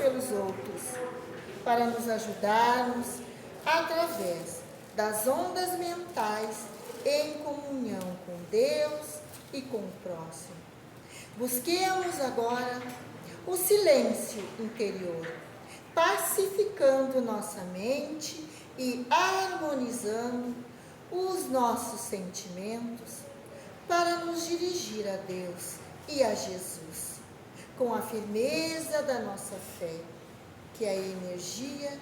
pelos outros, para nos ajudarmos através das ondas mentais em comunhão com Deus e com o próximo. Busquemos agora o silêncio interior, pacificando nossa mente e harmonizando os nossos sentimentos para nos dirigir a Deus e a Jesus, com a firmeza da nossa fé, que a energia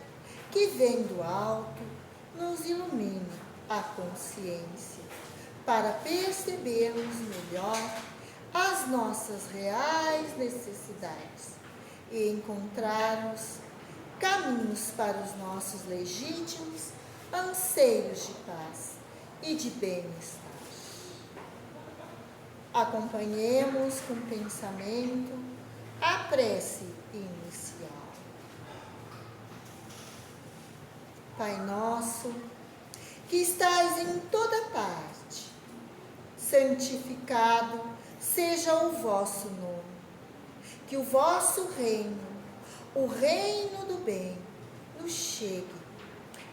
que vem do alto nos ilumine a consciência, para percebermos melhor as nossas reais necessidades e encontrarmos caminhos para os nossos legítimos anseios de paz e de bem-estar. Acompanhemos com pensamento a prece inicial. Pai nosso, que estais em toda parte, santificado seja o vosso nome. Que o vosso reino, o reino do bem, nos chegue.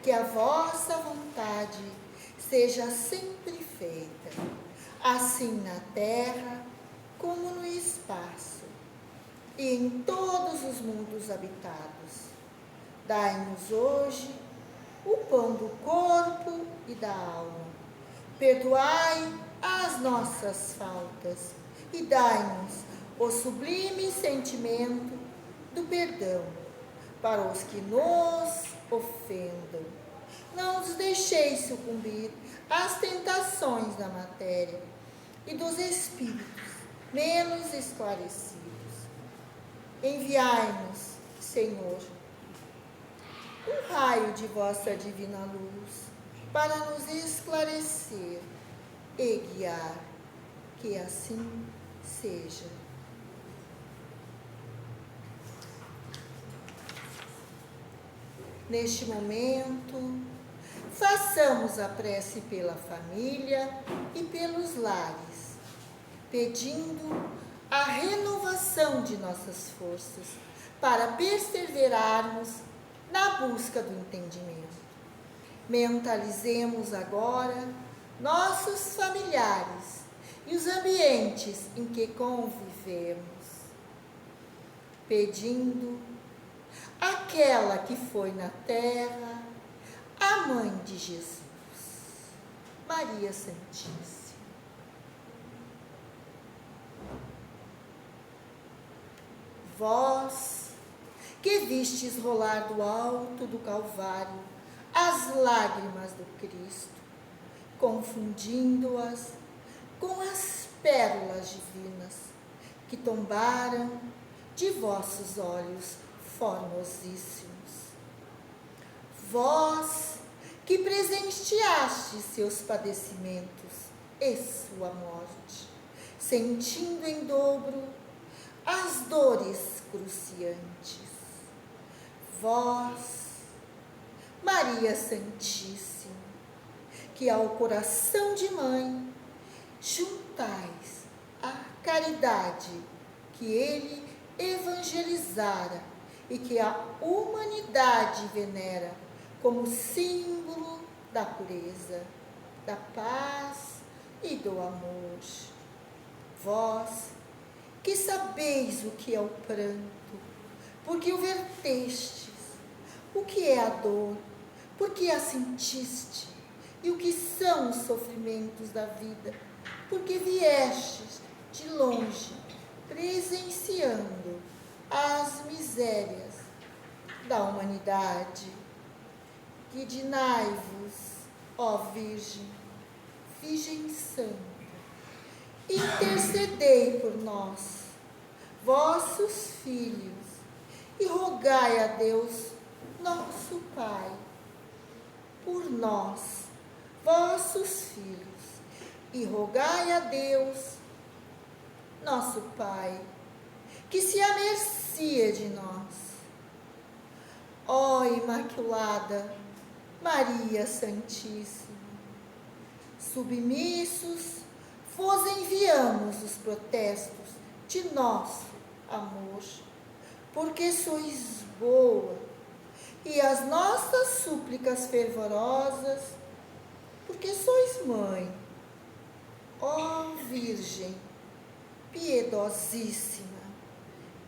Que a vossa vontade seja sempre feita, assim na terra como no espaço, e em todos os mundos habitados. Dai-nos hoje o pão do corpo e da alma. Perdoai as nossas faltas e dai-nos o sublime sentimento do perdão para os que nos ofendam. Não nos deixeis sucumbir às tentações da matéria e dos espíritos menos esclarecidos. Enviai-nos, Senhor, um raio de vossa divina luz para nos esclarecer e guiar. Que assim seja. Neste momento, façamos a prece pela família e pelos lares, pedindo a renovação de nossas forças para perseverarmos na busca do entendimento. Mentalizemos agora nossos familiares e os ambientes em que convivemos, pedindo aquela que foi na terra, a Mãe de Jesus, Maria Santíssima. Vós que vistes rolar do alto do Calvário as lágrimas do Cristo, confundindo-as com as pérolas divinas que tombaram de vossos olhos formosíssimos. Vós que presenciastes seus padecimentos e sua morte, sentindo em dobro as dores cruciantes. Vós, Maria Santíssima, que ao coração de mãe juntais a caridade que ele evangelizara e que a humanidade venera como símbolo da pureza, da paz e do amor. Vós que sabeis o que é o pranto, porque o vertestes, o que é a dor, porque a sentiste, e o que são os sofrimentos da vida, porque viestes de longe, presenciando as misérias da humanidade. Dignai-vos, ó Virgem, Virgem Santa, intercedei por nós, vossos filhos, e rogai a Deus, nosso Pai, por nós, vossos filhos, e rogai a Deus, nosso Pai, que se amercia de nós. Ó Imaculada Maria Santíssima, submissos vos enviamos os protestos de nosso amor, porque sois boa, e as nossas súplicas fervorosas, porque sois mãe, ó Virgem piedosíssima,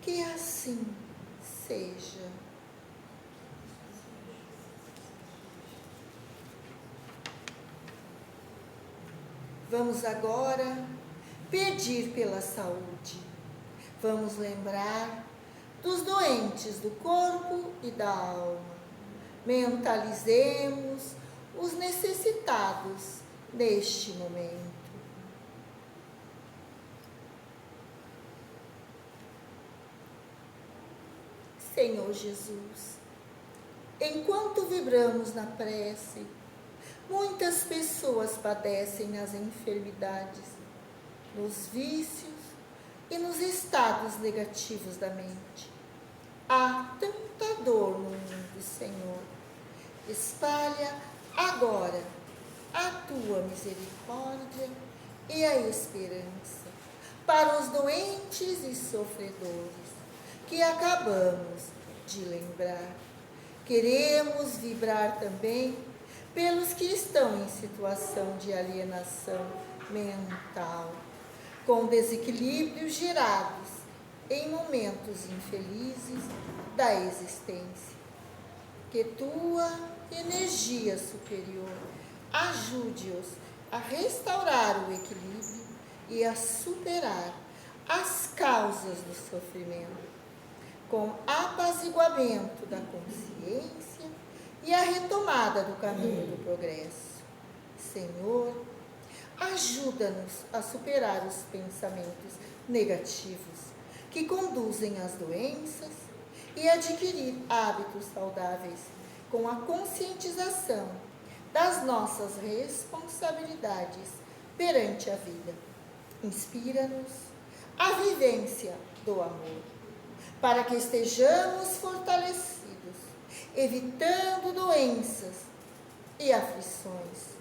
que assim seja. Vamos agora pedir pela saúde. Vamos lembrar dos doentes do corpo e da alma. Mentalizemos os necessitados neste momento. Senhor Jesus, enquanto vibramos na prece, muitas pessoas padecem as enfermidades, nos vícios e nos estados negativos da mente. Há tanta dor no mundo, Senhor. Espalha agora a tua misericórdia e a esperança para os doentes e sofredores que acabamos de lembrar. Queremos vibrar também pelos que estão em situação de alienação mental, com desequilíbrios gerados em momentos infelizes da existência. Que tua energia superior ajude-os a restaurar o equilíbrio e a superar as causas do sofrimento, com apaziguamento da consciência e a retomada do caminho do progresso. Senhor, ajuda-nos a superar os pensamentos negativos que conduzem às doenças e adquirir hábitos saudáveis com a conscientização das nossas responsabilidades perante a vida. Inspira-nos a vivência do amor, para que estejamos fortalecidos, evitando doenças e aflições.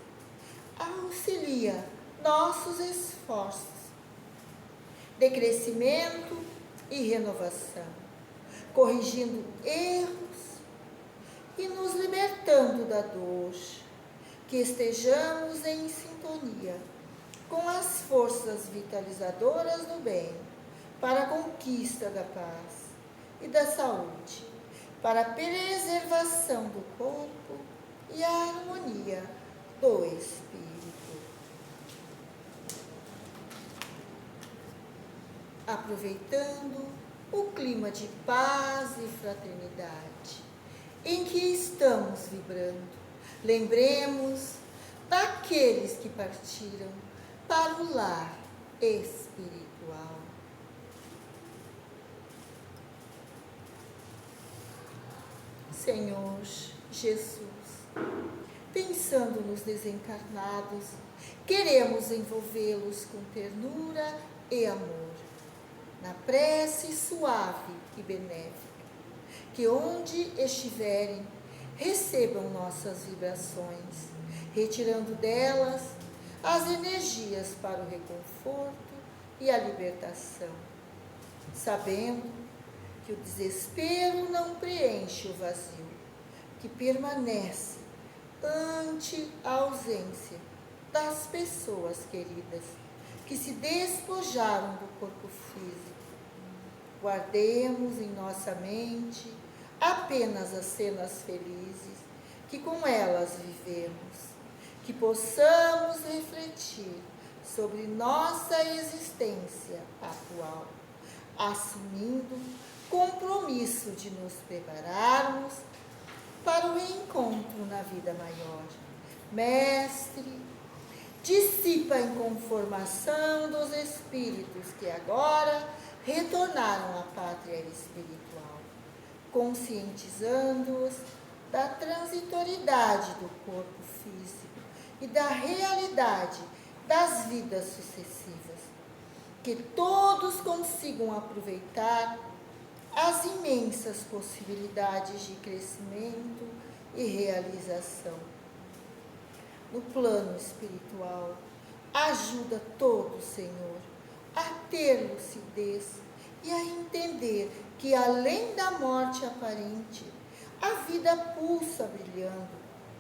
Auxilia nossos esforços de crescimento e renovação, corrigindo erros e nos libertando da dor. Que estejamos em sintonia com as forças vitalizadoras do bem, para a conquista da paz e da saúde, para a preservação do corpo e a harmonia do espírito. Aproveitando o clima de paz e fraternidade em que estamos vibrando, lembremos daqueles que partiram para o lar espiritual. Senhor Jesus, pensando nos desencarnados, queremos envolvê-los com ternura e amor, na prece suave e benéfica, que onde estiverem, recebam nossas vibrações, retirando delas as energias para o reconforto e a libertação, sabendo que o desespero não preenche o vazio, que permanece ante a ausência das pessoas queridas que se despojaram do corpo físico. Guardemos em nossa mente apenas as cenas felizes que com elas vivemos, que possamos refletir sobre nossa existência atual, assumindo compromisso de nos prepararmos para o reencontro na vida maior. Mestre, dissipa a inconformação dos espíritos que agora retornaram à pátria espiritual, conscientizando-os da transitoriedade do corpo físico e da realidade das vidas sucessivas. Que todos consigam aproveitar as imensas possibilidades de crescimento e realização. No plano espiritual, ajuda todos, Senhor, a ter lucidez e a entender que além da morte aparente, a vida pulsa brilhando,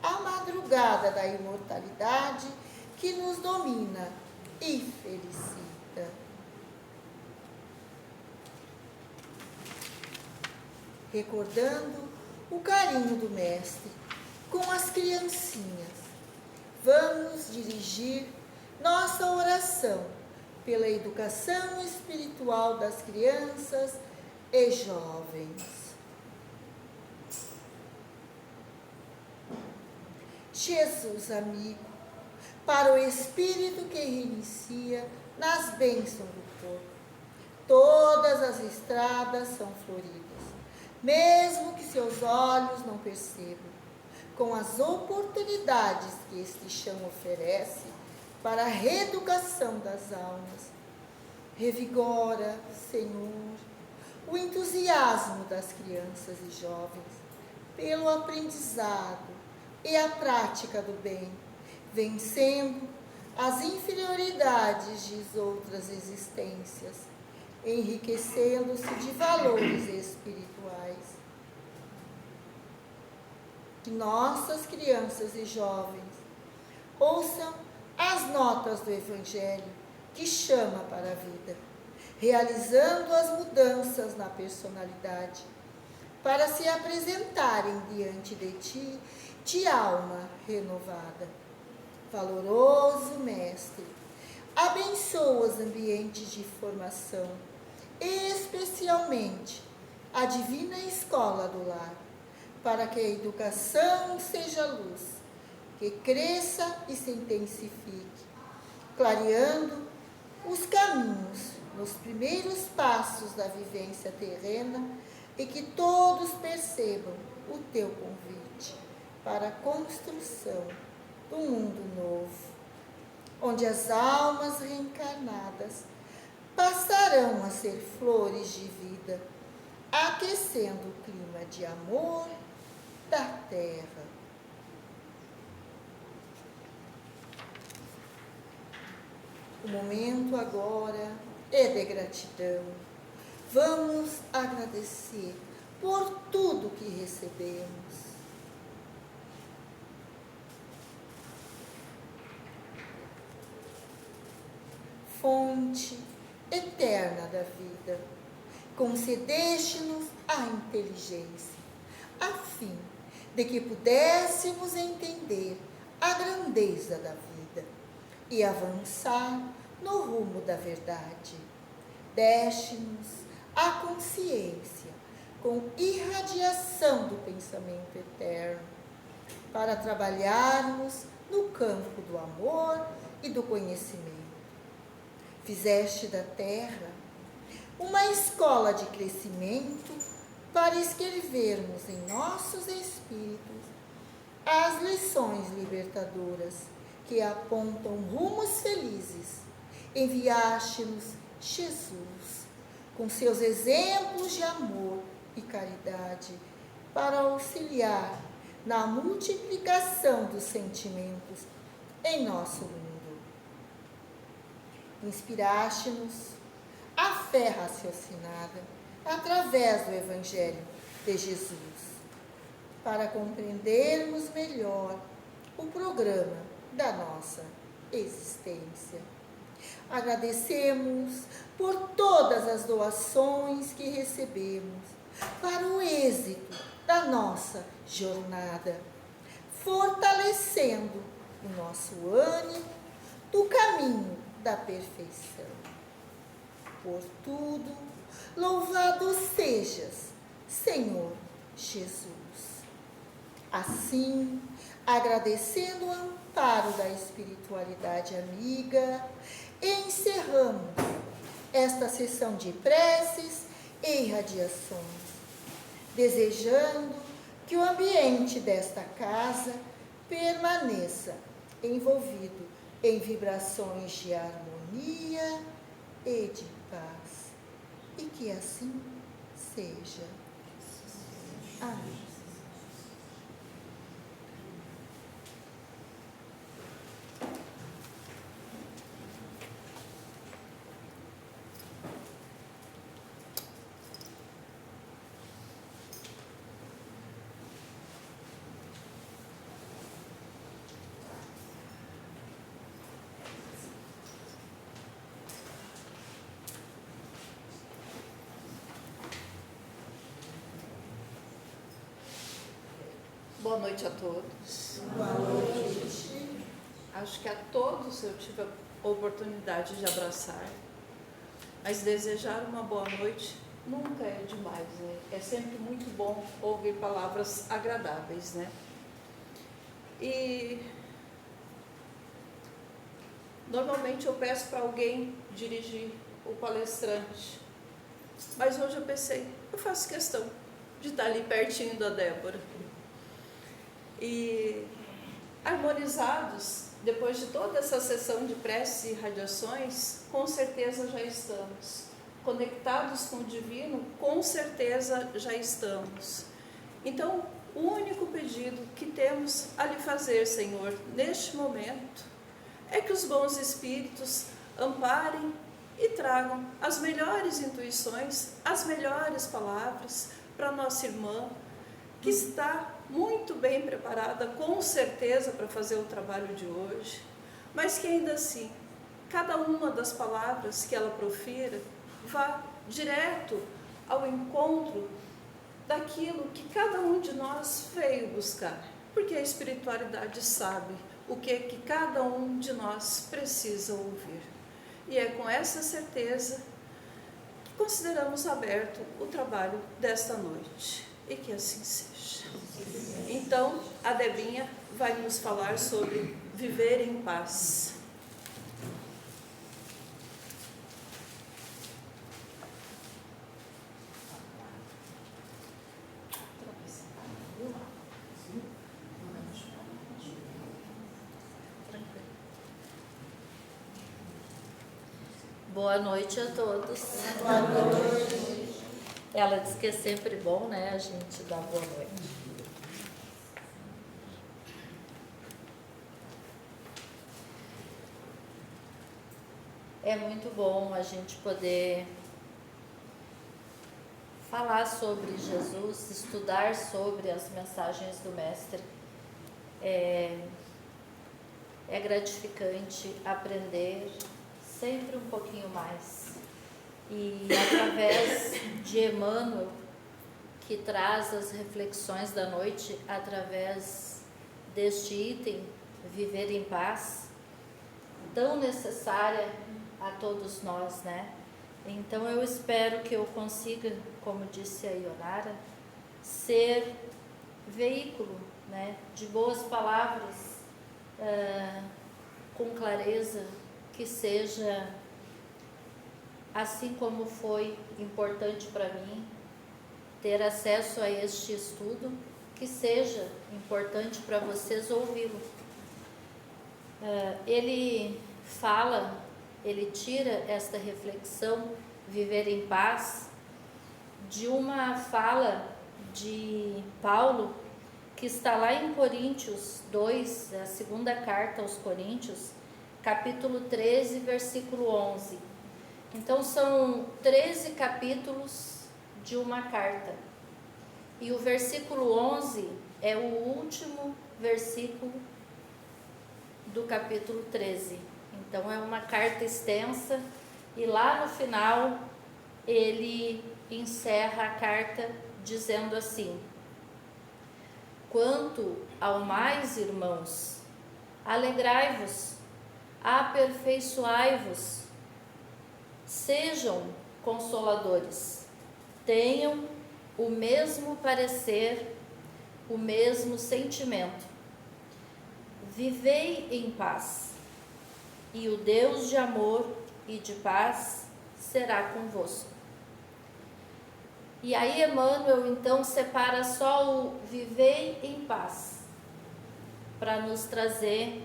a madrugada da imortalidade que nos domina e felicita. Recordando o carinho do Mestre com as criancinhas, vamos dirigir nossa oração pela educação espiritual das crianças e jovens. Jesus amigo, para o Espírito que reinicia nas bênçãos do corpo, todas as estradas são floridas, mesmo que seus olhos não percebam, com as oportunidades que este chão oferece para a reeducação das almas. Revigora, Senhor, o entusiasmo das crianças e jovens pelo aprendizado e a prática do bem, vencendo as inferioridades de outras existências, enriquecendo-se de valores espirituais. Que nossas crianças e jovens ouçam as notas do Evangelho que chama para a vida, realizando as mudanças na personalidade, para se apresentarem diante de ti de alma renovada. Valoroso Mestre, abençoa os ambientes de formação, especialmente a divina escola do lar, para que a educação seja luz, que cresça e se intensifique, clareando os caminhos nos primeiros passos da vivência terrena e que todos percebam o teu convite para a construção do mundo novo, onde as almas reencarnadas passarão a ser flores de vida, aquecendo o clima de amor da terra. O momento agora é de gratidão. Vamos agradecer por tudo que recebemos. Fonte eterna da vida, concedeste-nos a inteligência, a fim de que pudéssemos entender a grandeza da vida e avançar no rumo da verdade. Deste-nos a consciência com irradiação do pensamento eterno, para trabalharmos no campo do amor e do conhecimento. Fizeste da terra uma escola de crescimento para escrevermos em nossos espíritos as lições libertadoras que apontam rumos felizes. Enviaste-nos Jesus, com seus exemplos de amor e caridade, para auxiliar na multiplicação dos sentimentos em nosso mundo. Inspiraste-nos a fé raciocinada através do Evangelho de Jesus, para compreendermos melhor o programa da nossa existência. Agradecemos por todas as doações que recebemos para o êxito da nossa jornada, fortalecendo o nosso ânimo do caminho da perfeição. Por tudo, louvado sejas, Senhor Jesus. Assim, agradecendo o amparo da espiritualidade amiga, encerramos esta sessão de preces e irradiações, desejando que o ambiente desta casa permaneça envolvido em vibrações de harmonia e de paz, e que assim seja. Amém. Boa noite a todos. Boa noite. Acho que a todos eu tive a oportunidade de abraçar, mas desejar uma boa noite nunca é demais, né? É sempre muito bom ouvir palavras agradáveis, né? E normalmente eu peço para alguém dirigir o palestrante, mas hoje eu pensei, eu faço questão de estar ali pertinho da Débora. E harmonizados, depois de toda essa sessão de preces e radiações, com certeza já estamos. Conectados com o divino, com certeza já estamos. Então, o único pedido que temos a lhe fazer, Senhor, neste momento, é que os bons espíritos amparem e tragam as melhores intuições, as melhores palavras para nossa irmã, que está muito bem preparada, com certeza, para fazer o trabalho de hoje, mas que ainda assim, cada uma das palavras que ela profira, vá direto ao encontro daquilo que cada um de nós veio buscar, porque a espiritualidade sabe o que é que cada um de nós precisa ouvir. E é com essa certeza que consideramos aberto o trabalho desta noite, e que assim seja. Então, a Debinha vai nos falar sobre viver em paz. Boa noite a todos. Boa noite. Ela diz que é sempre bom, né, a gente dar boa noite. É muito bom a gente poder falar sobre Jesus, estudar sobre as mensagens do Mestre. É gratificante aprender sempre um pouquinho mais. E através de Emmanuel, que traz as reflexões da noite através deste item, viver em paz, tão necessária a todos nós, né? Então eu espero que eu consiga, como disse a Ionara, ser veículo, né, de boas palavras, com clareza, que seja assim como foi importante para mim ter acesso a este estudo, que seja importante para vocês ouvi-lo. Ele fala, ele tira esta reflexão, viver em paz, de uma fala de Paulo, que está lá em Coríntios 2, a segunda carta aos Coríntios, capítulo 13, versículo 11. Então são 13 capítulos de uma carta. E o versículo 11 é o último versículo do capítulo 13. Então é uma carta extensa e lá no final ele encerra a carta dizendo assim: quanto ao mais, irmãos, alegrai-vos, aperfeiçoai-vos, sejam consoladores, tenham o mesmo parecer, o mesmo sentimento, vivei em paz, e o Deus de amor e de paz será convosco. E aí Emmanuel então separa só o vivei em paz, para nos trazer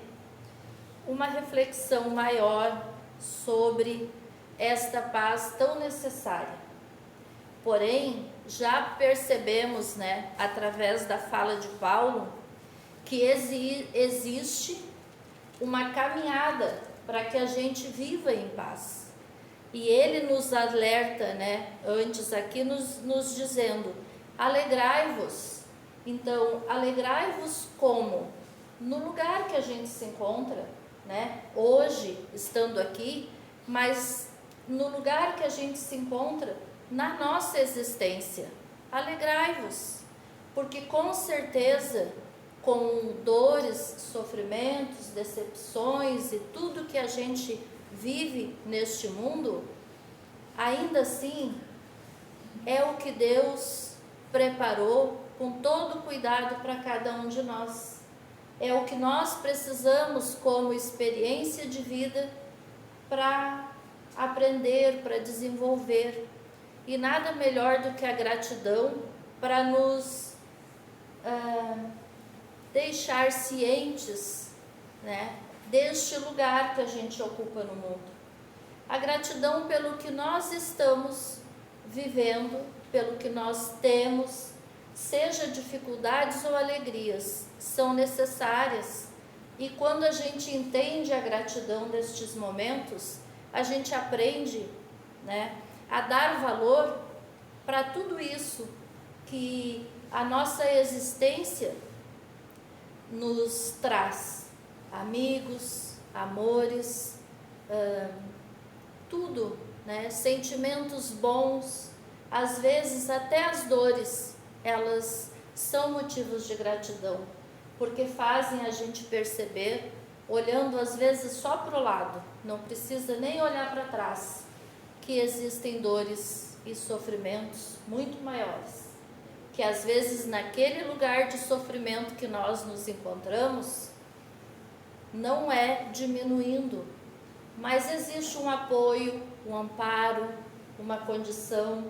uma reflexão maior sobre esta paz tão necessária. Porém, já percebemos, né, através da fala de Paulo, que existe uma caminhada para que a gente viva em paz. E ele nos alerta, né, antes aqui nos dizendo, alegrai-vos. Então, alegrai-vos como? No lugar que a gente se encontra, né, hoje, estando aqui, mas no lugar que a gente se encontra, na nossa existência. Alegrai-vos, porque com certeza com dores, sofrimentos, decepções e tudo que a gente vive neste mundo, ainda assim é o que Deus preparou com todo cuidado para cada um de nós. É o que nós precisamos como experiência de vida para aprender, para desenvolver. E nada melhor do que a gratidão para nos deixar cientes, né, deste lugar que a gente ocupa no mundo. A gratidão pelo que nós estamos vivendo, pelo que nós temos, seja dificuldades ou alegrias, são necessárias. E quando a gente entende a gratidão destes momentos, a gente aprende, né, a dar valor para tudo isso que a nossa existência nos traz. Amigos, amores, tudo, né? Sentimentos bons, às vezes até as dores, elas são motivos de gratidão, porque fazem a gente perceber, olhando às vezes só para o lado, não precisa nem olhar para trás, que existem dores e sofrimentos muito maiores, que às vezes naquele lugar de sofrimento que nós nos encontramos, não é diminuindo, mas existe um apoio, um amparo, uma condição,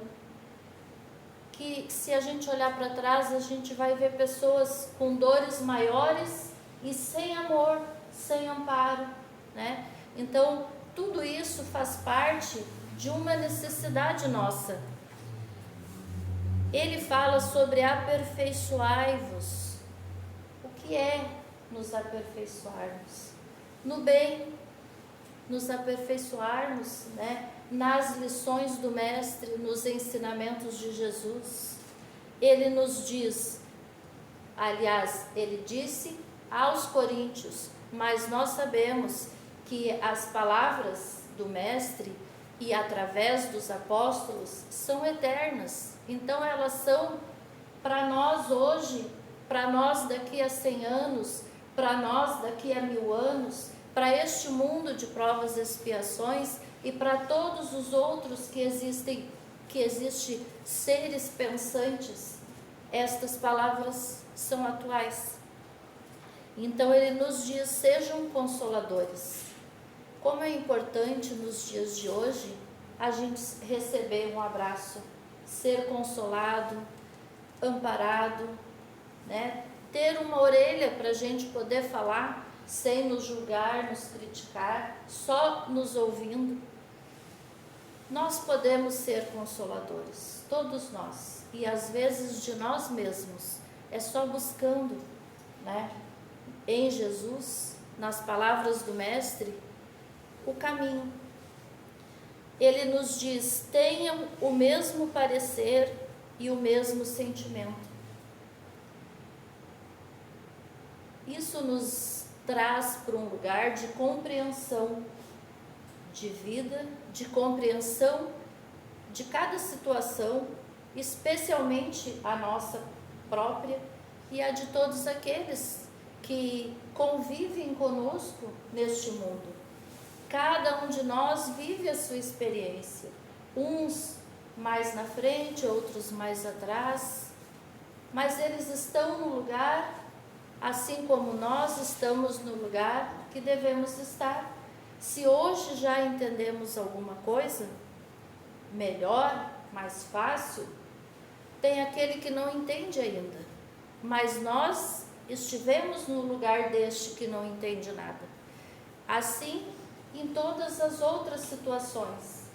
que se a gente olhar para trás, a gente vai ver pessoas com dores maiores e sem amor, sem amparo, né? Então, tudo isso faz parte de uma necessidade nossa. Ele fala sobre aperfeiçoai-vos. O que é nos aperfeiçoarmos? No bem, nos aperfeiçoarmos, né? Nas lições do Mestre, nos ensinamentos de Jesus. Ele nos diz, aliás, ele disse aos coríntios, mas nós sabemos que as palavras do Mestre e através dos apóstolos são eternas. Então elas são para nós hoje, para nós daqui a 100 anos, para nós daqui a 1000 anos, para este mundo de provas e expiações e para todos os outros que existem seres pensantes. Estas palavras são atuais. Então ele nos diz, sejam consoladores. Como é importante nos dias de hoje a gente receber um abraço, ser consolado, amparado, né? Ter uma orelha para a gente poder falar sem nos julgar, nos criticar, só nos ouvindo. Nós podemos ser consoladores, todos nós, e às vezes de nós mesmos, é só buscando, né, em Jesus, nas palavras do Mestre, o caminho. Ele nos diz, tenham o mesmo parecer e o mesmo sentimento. Isso nos traz para um lugar de compreensão de vida, de compreensão de cada situação, especialmente a nossa própria e a de todos aqueles que convivem conosco neste mundo. Cada um de nós vive a sua experiência, uns mais na frente, outros mais atrás, mas eles estão no lugar, assim como nós estamos no lugar que devemos estar. Se hoje já entendemos alguma coisa melhor, mais fácil, tem aquele que não entende ainda, mas nós estivemos no lugar deste que não entende nada. Assim, em todas as outras situações.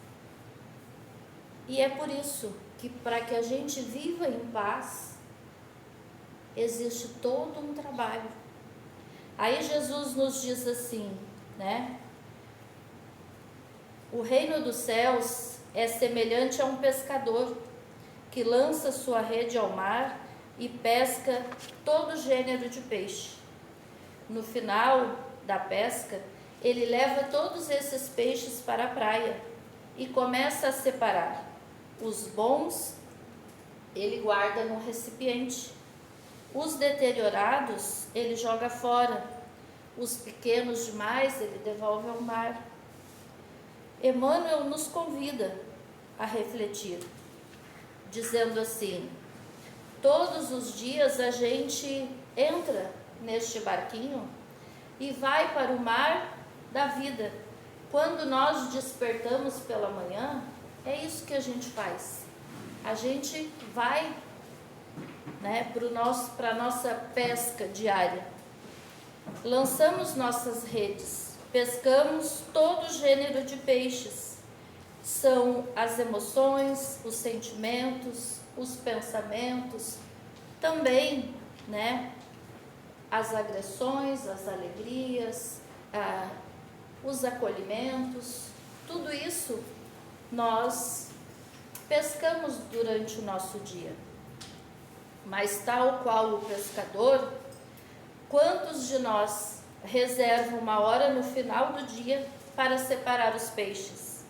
E é por isso que, para que a gente viva em paz, existe todo um trabalho. Aí Jesus nos diz assim, né? O reino dos céus é semelhante a um pescador que lança sua rede ao mar e pesca todo gênero de peixe. No final da pesca, ele leva todos esses peixes para a praia e começa a separar. Os bons, ele guarda no recipiente. Os deteriorados ele joga fora, os pequenos demais ele devolve ao mar. Emmanuel nos convida a refletir, dizendo assim: todos os dias a gente entra neste barquinho e vai para o mar da vida. Quando nós despertamos pela manhã, é isso que a gente faz. A gente vai, né, para a nossa pesca diária. Lançamos nossas redes, pescamos todo gênero de peixes. São as emoções, os sentimentos, os pensamentos, também, né, as agressões, as alegrias, os acolhimentos, tudo isso nós pescamos durante o nosso dia. Mas tal qual o pescador, quantos de nós reservam uma hora no final do dia para separar os peixes,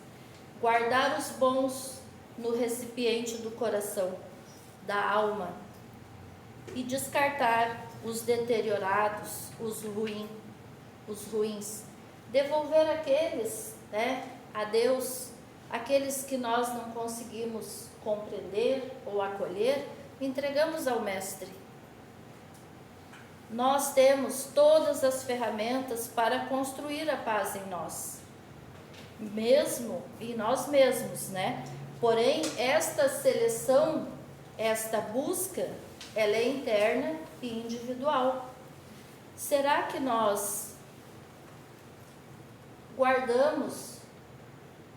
guardar os bons no recipiente do coração, da alma, e descartar os deteriorados, os ruins, devolver aqueles, né, a Deus, aqueles que nós não conseguimos compreender ou acolher, entregamos ao Mestre. Nós temos todas as ferramentas para construir a paz em nós, mesmo em nós mesmos, né? Porém, esta seleção, esta busca, ela é interna e individual. Será que nós guardamos,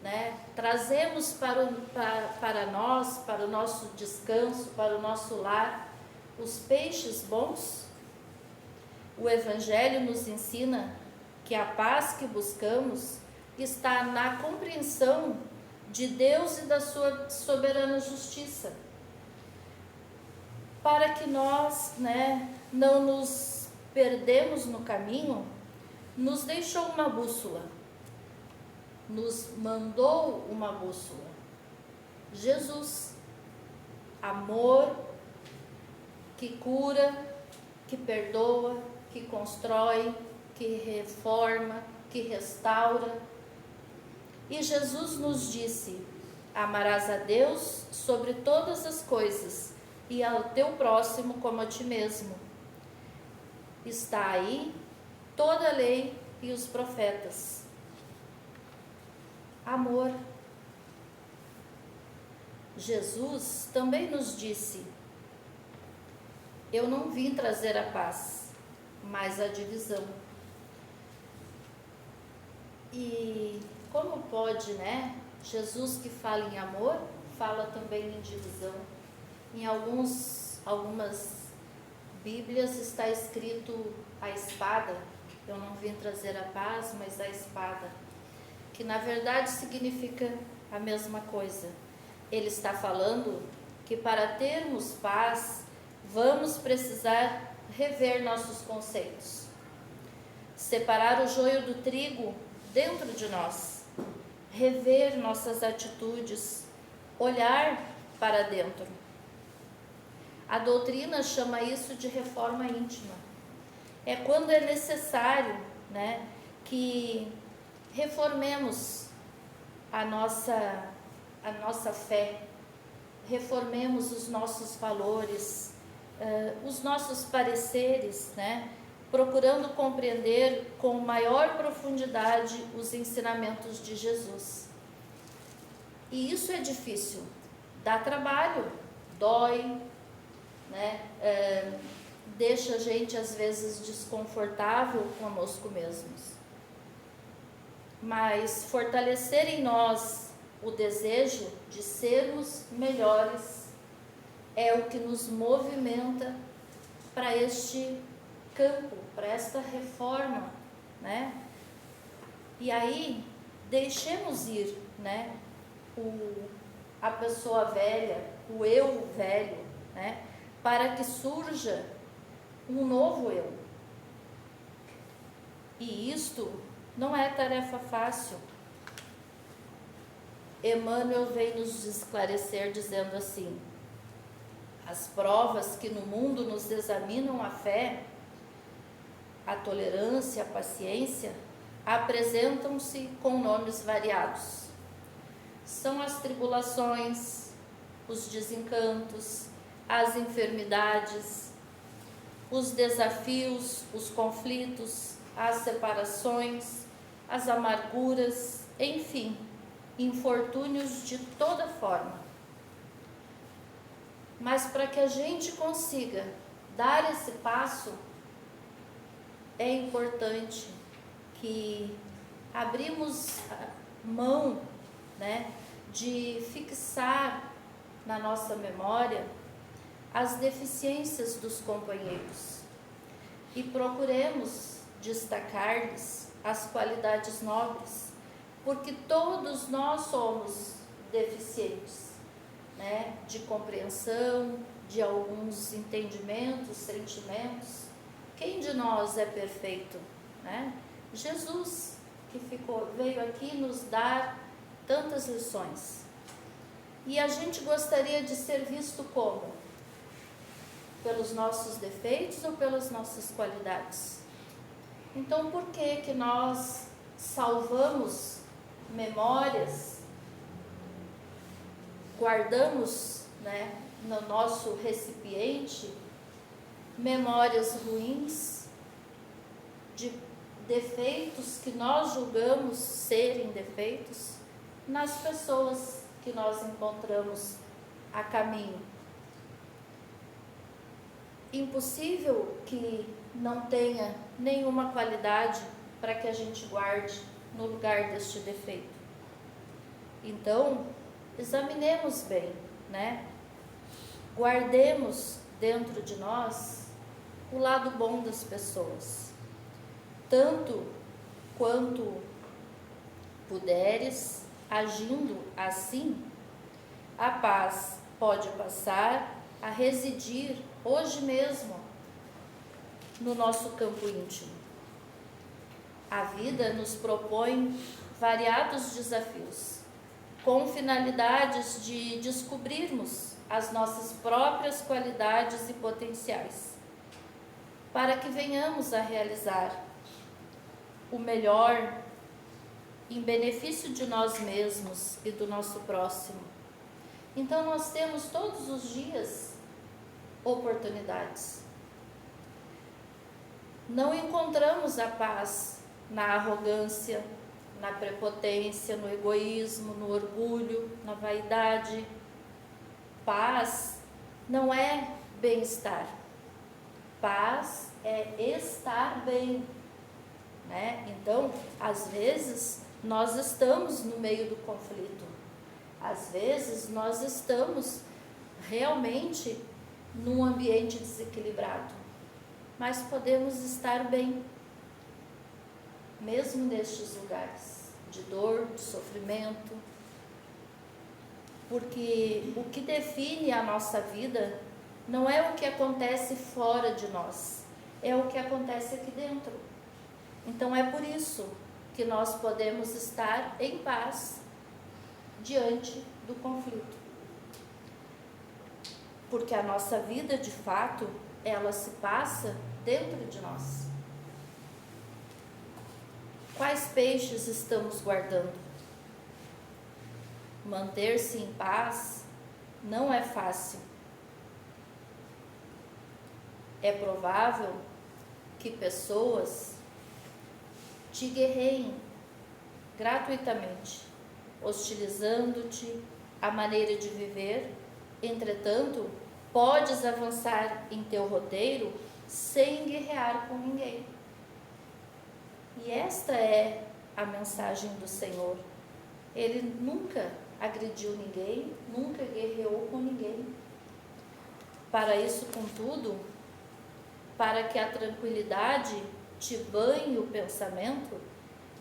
né, trazemos para nós, para o nosso descanso, para o nosso lar, os peixes bons? O Evangelho nos ensina que a paz que buscamos está na compreensão de Deus e da sua soberana justiça, para que nós, né, não nos perdemos no caminho. Nos deixou uma bússola, nos mandou uma bússola: Jesus, amor que cura, que perdoa, que constrói, que reforma, que restaura. E Jesus nos disse: amarás a Deus sobre todas as coisas e ao teu próximo como a ti mesmo. Está aí toda a lei e os profetas. Amor. Jesus também nos disse: eu não vim trazer a paz, mas a divisão. E como pode, né? Jesus, que fala em amor, fala também em divisão. Em algumas Bíblias está escrito a espada. Eu não vim trazer a paz, mas a espada, que na verdade significa a mesma coisa. Ele está falando que para termos paz, vamos precisar rever nossos conceitos, separar o joio do trigo dentro de nós, rever nossas atitudes, olhar para dentro. A doutrina chama isso de reforma íntima. É quando é necessário, né, que reformemos a nossa fé, reformemos os nossos valores, os nossos pareceres, né, procurando compreender com maior profundidade os ensinamentos de Jesus. E isso é difícil, dá trabalho, dói, né, deixa a gente às vezes desconfortável conosco mesmos. Mas fortalecer em nós o desejo de sermos melhores é o que nos movimenta para este campo, para esta reforma, né? E aí deixemos ir, né, a pessoa velha, o eu velho, né, para que surja um novo eu. E isto não é tarefa fácil. Emmanuel vem nos esclarecer dizendo assim: As provas que no mundo nos examinam a fé, a tolerância, a paciência, apresentam-se com nomes variados. São as tribulações, os desencantos, as enfermidades, os desafios, os conflitos, as separações, as amarguras, enfim, infortúnios de toda forma. Mas para que a gente consiga dar esse passo, é importante que abrimos mão, né, de fixar na nossa memória as deficiências dos companheiros e procuremos destacar-lhes as qualidades nobres, porque todos nós somos deficientes, né, de compreensão, de alguns entendimentos, sentimentos. Quem de nós é perfeito, né? Jesus, que veio aqui nos dar tantas lições. E a gente gostaria de ser visto como? Pelos nossos defeitos ou pelas nossas qualidades? Então, por que nós salvamos memórias, guardamos, né, no nosso recipiente memórias ruins de defeitos que nós julgamos serem defeitos nas pessoas que nós encontramos a caminho? Impossível que não tenha nenhuma qualidade para que a gente guarde no lugar deste defeito. Então, examinemos bem, né? Guardemos dentro de nós o lado bom das pessoas. Tanto quanto puderes, agindo assim, a paz pode passar a residir hoje mesmo no nosso campo íntimo. A vida nos propõe variados desafios, com finalidades de descobrirmos as nossas próprias qualidades e potenciais, para que venhamos a realizar o melhor em benefício de nós mesmos e do nosso próximo. Então nós temos todos os dias oportunidades. Não encontramos a paz na arrogância, na prepotência, no egoísmo, no orgulho, na vaidade. Paz não é bem-estar. Paz é estar bem, né? Então, às vezes, nós estamos no meio do conflito. Às vezes, nós estamos realmente num ambiente desequilibrado. Mas podemos estar bem, mesmo nestes lugares de dor, de sofrimento. Porque o que define a nossa vida não é o que acontece fora de nós, é o que acontece aqui dentro. Então é por isso que nós podemos estar em paz diante do conflito. Porque a nossa vida, de fato, ela se passa dentro de nós. Quais peixes estamos guardando? Manter-se em paz não é fácil. É provável que pessoas te guerreiem gratuitamente, hostilizando-te a maneira de viver. Entretanto, podes avançar em teu roteiro sem guerrear com ninguém. E esta é a mensagem do Senhor. Ele nunca agrediu ninguém, nunca guerreou com ninguém. Para isso, contudo, para que a tranquilidade te banhe o pensamento,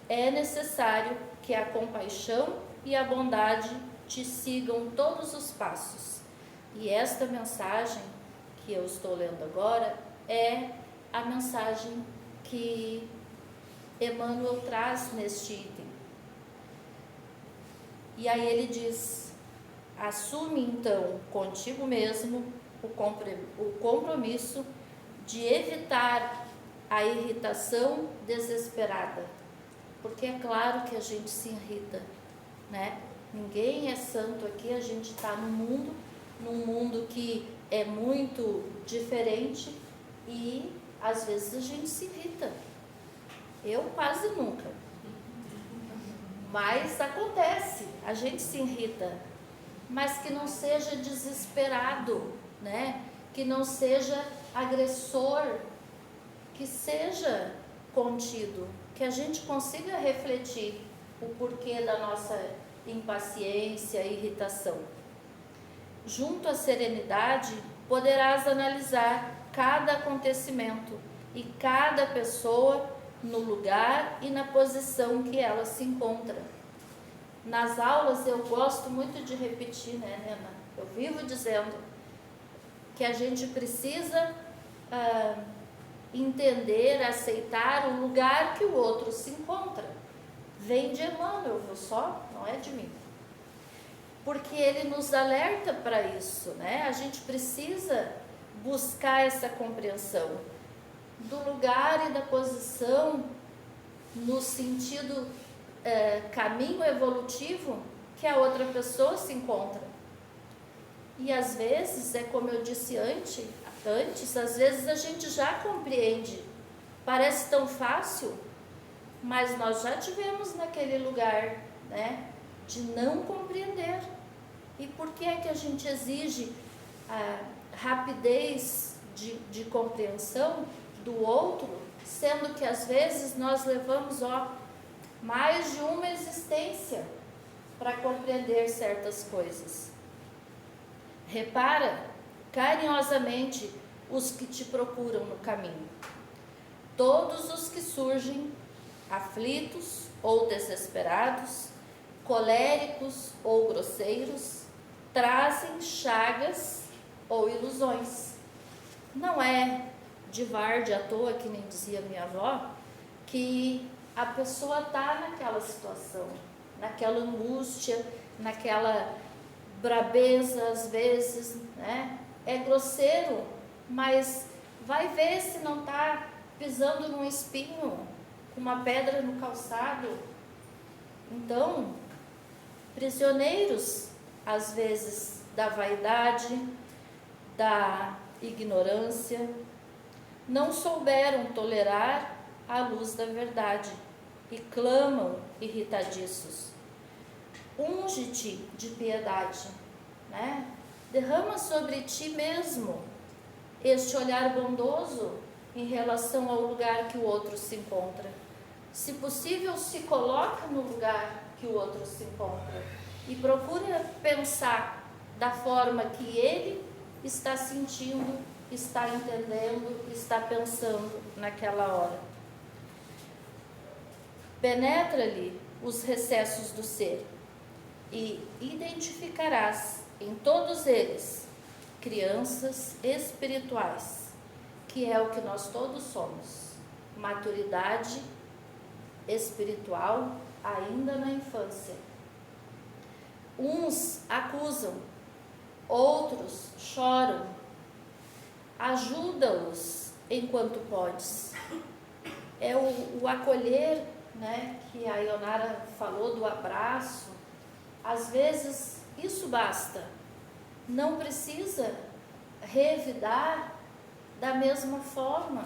é necessário que a compaixão e a bondade te sigam todos os passos. E esta mensagem que eu estou lendo agora é a mensagem que Emmanuel traz neste item. E aí ele diz: assume então contigo mesmo o compromisso de evitar a irritação desesperada, porque é claro que a gente se irrita, né? Ninguém é santo aqui, a gente está num mundo que é muito diferente e às vezes a gente se irrita. Eu quase nunca, mas acontece, a gente se irrita, mas que não seja desesperado, né? Que não seja agressor, que seja contido, que a gente consiga refletir o porquê da nossa impaciência e irritação. Junto à serenidade, poderás analisar cada acontecimento e cada pessoa no lugar e na posição que ela se encontra. Nas aulas eu gosto muito de repetir, né, Nena? Eu vivo dizendo que a gente precisa entender, aceitar o lugar que o outro se encontra. Vem de Emmanuel, viu só? Não é de mim. Porque ele nos alerta para isso, né? A gente precisa buscar essa compreensão do lugar e da posição no sentido caminho evolutivo que a outra pessoa se encontra. E às vezes, é como eu disse antes, às vezes a gente já compreende, parece tão fácil, mas nós já tivemos naquele lugar, né, de não compreender. E por que é que a gente exige a rapidez de compreensão do outro, sendo que às vezes nós levamos mais de uma existência para compreender certas coisas? Repara carinhosamente os que te procuram no caminho. Todos os que surgem aflitos ou desesperados, coléricos ou grosseiros, trazem chagas ou ilusões. Não é de várzea à toa, que nem dizia minha avó, que a pessoa está naquela situação, naquela angústia, naquela brabeza às vezes, né? É grosseiro, mas vai ver se não está pisando num espinho, com uma pedra no calçado. Então, prisioneiros às vezes da vaidade, da ignorância, não souberam tolerar a luz da verdade e clamam irritadiços. Unge-te de piedade, né? Derrama sobre ti mesmo este olhar bondoso em relação ao lugar que o outro se encontra. Se possível, se coloca no lugar que o outro se encontra e procura pensar da forma que ele está sentindo, está entendendo, está pensando naquela hora. Penetra-lhe os recessos do ser e identificarás em todos eles crianças espirituais, que é o que nós todos somos, maturidade espiritual ainda na infância. Uns acusam, outros choram. Ajuda-os enquanto podes. É o acolher, né, que a Ionara falou do abraço. Às vezes isso basta. Não precisa revidar da mesma forma.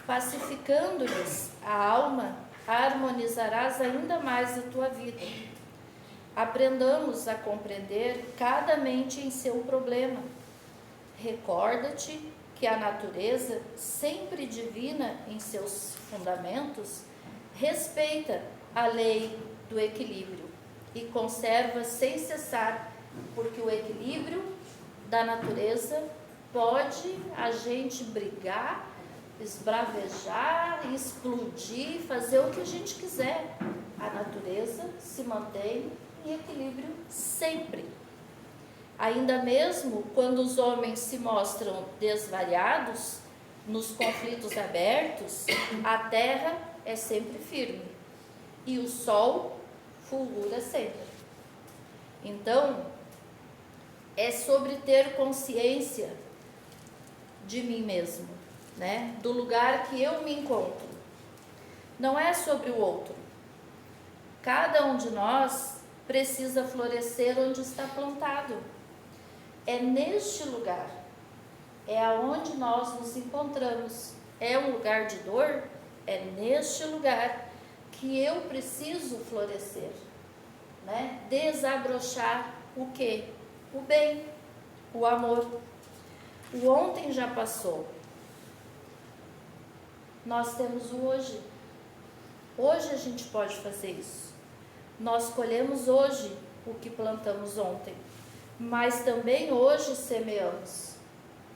Pacificando-lhes a alma, harmonizarás ainda mais a tua vida. Aprendamos a compreender cada mente em seu problema. Recorda-te que a natureza, sempre divina em seus fundamentos, respeita a lei do equilíbrio e conserva sem cessar, porque o equilíbrio da natureza pode a gente brigar, esbravejar, explodir, fazer o que a gente quiser. A natureza se mantém em equilíbrio sempre. Ainda mesmo quando os homens se mostram desvariados nos conflitos abertos, a terra é sempre firme e o sol fulgura sempre. Então, é sobre ter consciência de mim mesmo, né? Do lugar que eu me encontro. Não é sobre o outro. Cada um de nós precisa florescer onde está plantado. É neste lugar, é aonde nós nos encontramos. É um lugar de dor? É neste lugar que eu preciso florescer, né? Desabrochar o quê? O bem, o amor. O ontem já passou. Nós temos o hoje. Hoje a gente pode fazer isso. Nós colhemos hoje o que plantamos ontem, mas também hoje semeamos,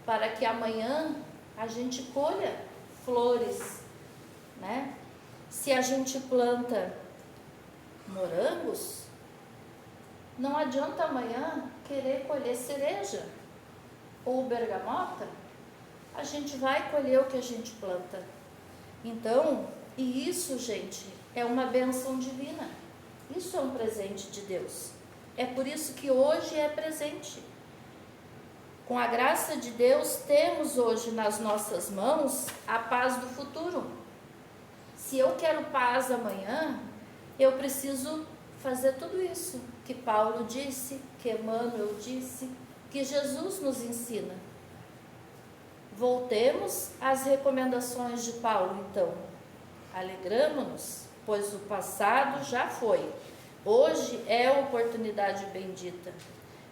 para que amanhã a gente colha flores, né? Se a gente planta morangos, não adianta amanhã querer colher cereja ou bergamota, a gente vai colher o que a gente planta. Então, e isso, gente, é uma bênção divina. Isso é um presente de Deus. É por isso que hoje é presente. Com a graça de Deus, temos hoje nas nossas mãos a paz do futuro. Se eu quero paz amanhã, eu preciso fazer tudo isso que Paulo disse, que Emmanuel disse, que Jesus nos ensina. Voltemos às recomendações de Paulo, então. Alegramo-nos, pois o passado já foi. Hoje é a oportunidade bendita.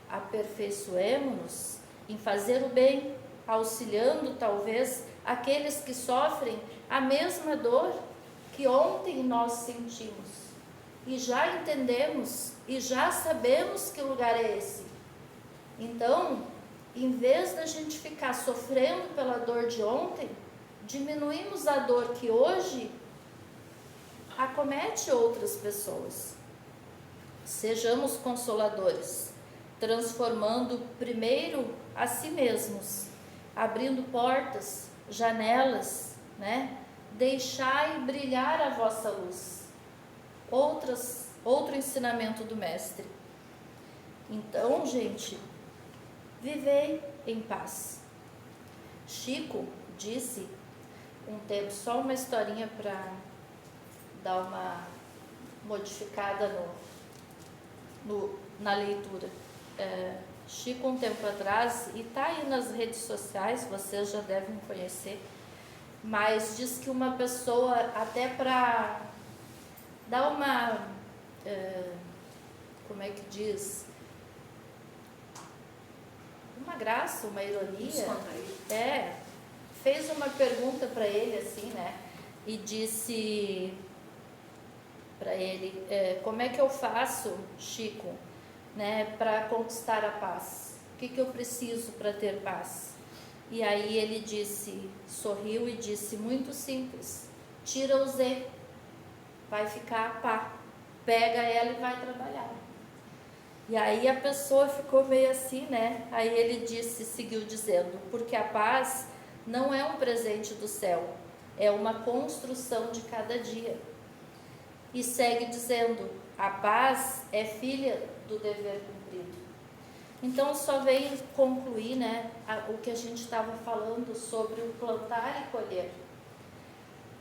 Aperfeiçoemo-nos em fazer o bem, auxiliando talvez aqueles que sofrem a mesma dor que ontem nós sentimos. E já entendemos e já sabemos que lugar é esse. Então, em vez da gente ficar sofrendo pela dor de ontem, diminuímos a dor que hoje acomete outras pessoas. Sejamos consoladores, transformando primeiro a si mesmos, abrindo portas, janelas, né? Deixai brilhar a vossa luz. Outro ensinamento do Mestre. Então, gente, vivei em paz. Chico disse um tempo, só uma historinha para dar uma modificada na leitura. Chico, um tempo atrás, e está aí nas redes sociais, vocês já devem conhecer, mas diz que uma pessoa, até para dar uma, como é que diz? Uma graça, uma ironia, fez uma pergunta para ele assim, né? E disse para ele, como é que eu faço, Chico, né, para conquistar a paz? O que eu preciso para ter paz? E aí ele disse, sorriu e disse, muito simples, tira o Z, vai ficar a pá, pega ela e vai trabalhar. E aí a pessoa ficou meio assim, né? Aí ele disse, seguiu dizendo, porque a paz não é um presente do céu, é uma construção de cada dia. E segue dizendo, a paz é filha do dever cumprido. Então só veio concluir, né, o que a gente estava falando sobre o plantar e colher.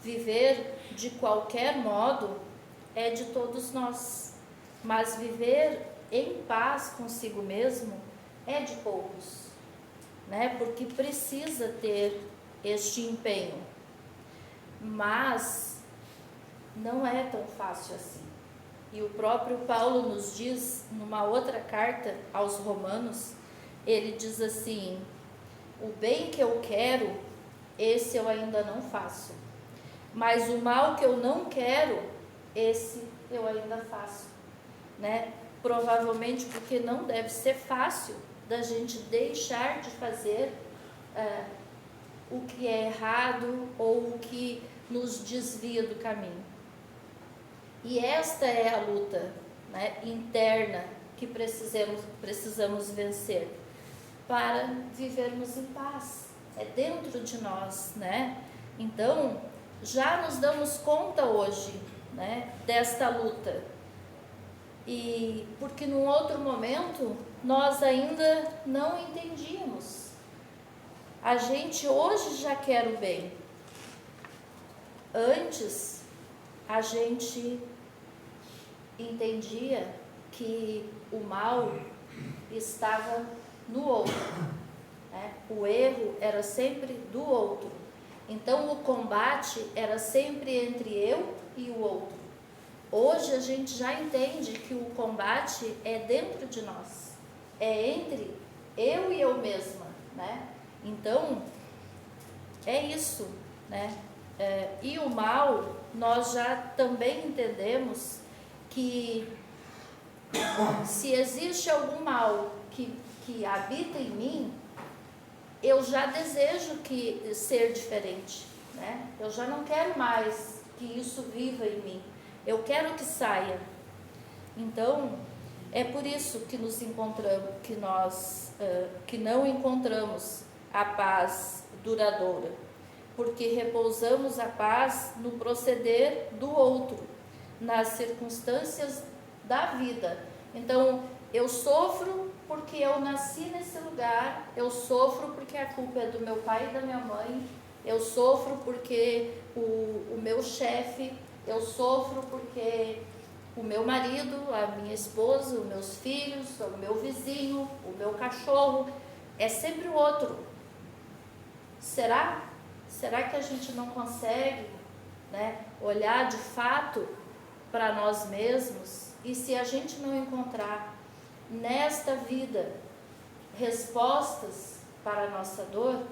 Viver de qualquer modo é de todos nós, mas viver em paz consigo mesmo é de poucos, né? Porque precisa ter este empenho, mas não é tão fácil assim. E o próprio Paulo nos diz, numa outra carta aos Romanos, ele diz assim, o bem que eu quero, esse eu ainda não faço, mas o mal que eu não quero, esse eu ainda faço, né? Provavelmente porque não deve ser fácil da gente deixar de fazer o que é errado ou o que nos desvia do caminho. E esta é a luta, né, interna que precisamos vencer para vivermos em paz. É dentro de nós, né? Então, já nos damos conta hoje, né, desta luta. E porque num outro momento nós ainda não entendíamos. A gente hoje já quer o bem. Antes, a gente entendia que o mal estava no outro, né? O erro era sempre do outro. Então, o combate era sempre entre eu e o outro. Hoje, a gente já entende que o combate é dentro de nós. É entre eu e eu mesma, né? Então, é isso, né? E o mal, nós já também entendemos que se existe algum mal que habita em mim, eu já desejo ser diferente, né? Eu já não quero mais que isso viva em mim. Eu quero que saia. Então, é por isso que nos encontramos, que não encontramos a paz duradoura, porque repousamos a paz no proceder do outro, nas circunstâncias da vida. Então, eu sofro porque eu nasci nesse lugar, eu sofro porque a culpa é do meu pai e da minha mãe, eu sofro porque o meu chefe, eu sofro porque o meu marido, a minha esposa, os meus filhos, o meu vizinho, o meu cachorro, é sempre o outro. Será que a gente não consegue, né, olhar de fato para nós mesmos? E se a gente não encontrar nesta vida respostas para a nossa dor,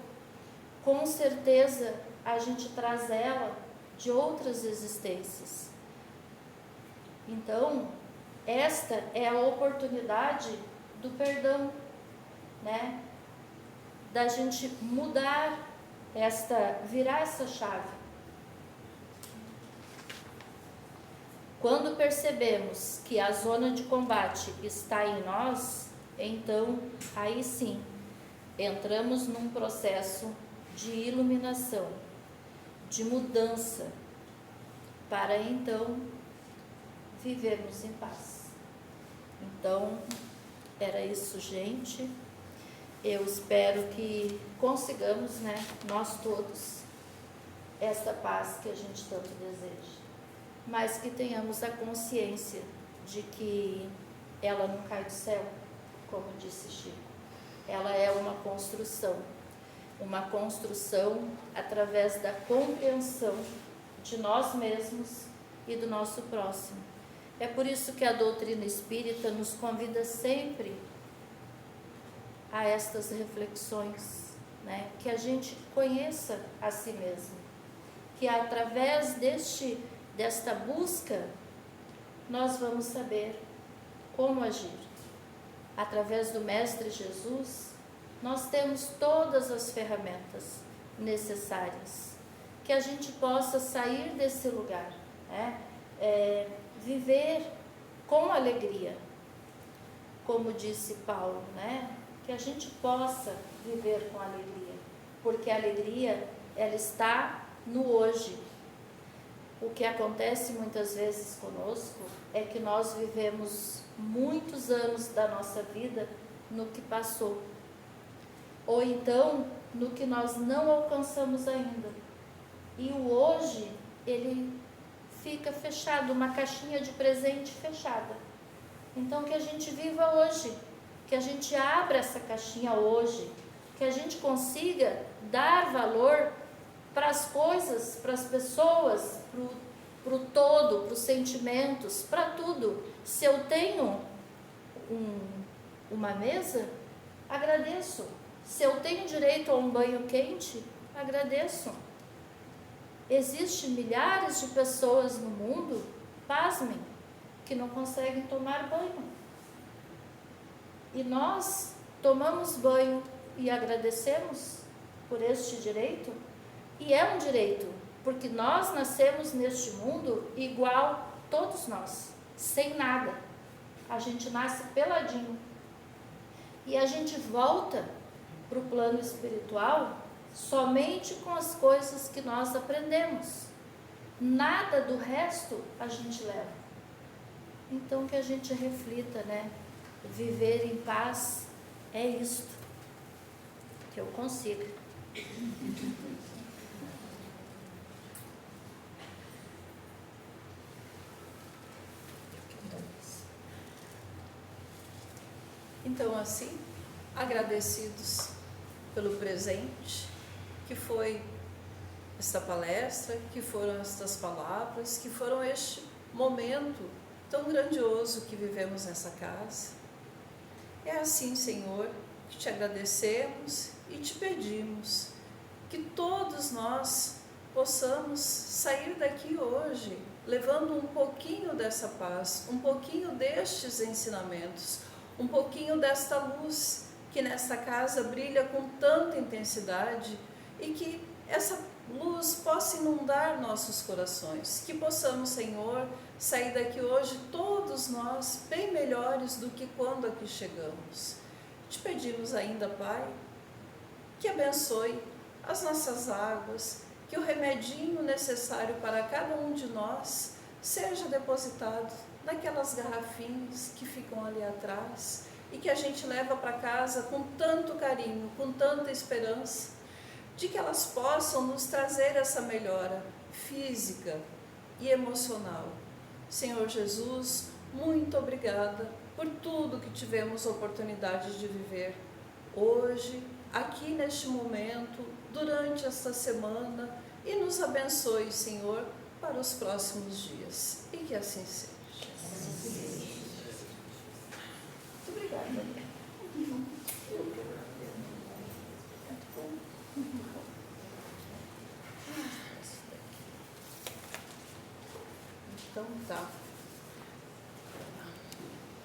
com certeza a gente traz ela de outras existências. Então, esta é a oportunidade do perdão, né? Da gente mudar virar essa chave. Quando percebemos que a zona de combate está em nós, então, aí sim, entramos num processo de iluminação, de mudança, para então vivermos em paz. Então, era isso, gente. Eu espero que consigamos, né, nós todos, esta paz que a gente tanto deseja, mas que tenhamos a consciência de que ela não cai do céu, como disse Chico. Ela é uma construção através da compreensão de nós mesmos e do nosso próximo. É por isso que a doutrina espírita nos convida sempre a estas reflexões, né? Que a gente conheça a si mesmo, que através desta busca nós vamos saber como agir. Através do Mestre Jesus, nós temos todas as ferramentas necessárias, que a gente possa sair desse lugar, né? Viver com alegria, como disse Paulo, né? Que a gente possa viver com alegria, porque a alegria, ela está no hoje. O que acontece muitas vezes conosco é que nós vivemos muitos anos da nossa vida no que passou, ou então no que nós não alcançamos ainda. E o hoje, ele fica fechado, uma caixinha de presente fechada. Então, que a gente viva hoje, que a gente abra essa caixinha hoje, que a gente consiga dar valor para as coisas, para as pessoas, para o todo, para os sentimentos, para tudo. Se eu tenho uma mesa, agradeço. Se eu tenho direito a um banho quente, agradeço. Existem milhares de pessoas no mundo, pasmem, que não conseguem tomar banho. E nós tomamos banho e agradecemos por este direito. E é um direito, porque nós nascemos neste mundo igual todos nós, sem nada. A gente nasce peladinho. E a gente volta para o plano espiritual somente com as coisas que nós aprendemos. Nada do resto a gente leva. Então que a gente reflita, né? viver em paz é isto que eu consigo. Então, assim, agradecidos pelo presente que foi esta palestra, que foram estas palavras, que foram este momento tão grandioso que vivemos nessa casa. É assim, Senhor, que te agradecemos e te pedimos que todos nós possamos sair daqui hoje levando um pouquinho dessa paz, um pouquinho destes ensinamentos, um pouquinho desta luz que nesta casa brilha com tanta intensidade e que essa luz possa inundar nossos corações, que possamos, Senhor, sair daqui hoje todos nós bem melhores do que quando aqui chegamos. Te pedimos ainda, Pai, que abençoe as nossas águas, que o remedinho necessário para cada um de nós seja depositado naquelas garrafinhas que ficam ali atrás e que a gente leva para casa com tanto carinho, com tanta esperança, de que elas possam nos trazer essa melhora física e emocional. Senhor Jesus, muito obrigada por tudo que tivemos a oportunidade de viver hoje, aqui neste momento, durante esta semana, e nos abençoe, Senhor, para os próximos dias. E que assim seja. Muito obrigada. Então tá.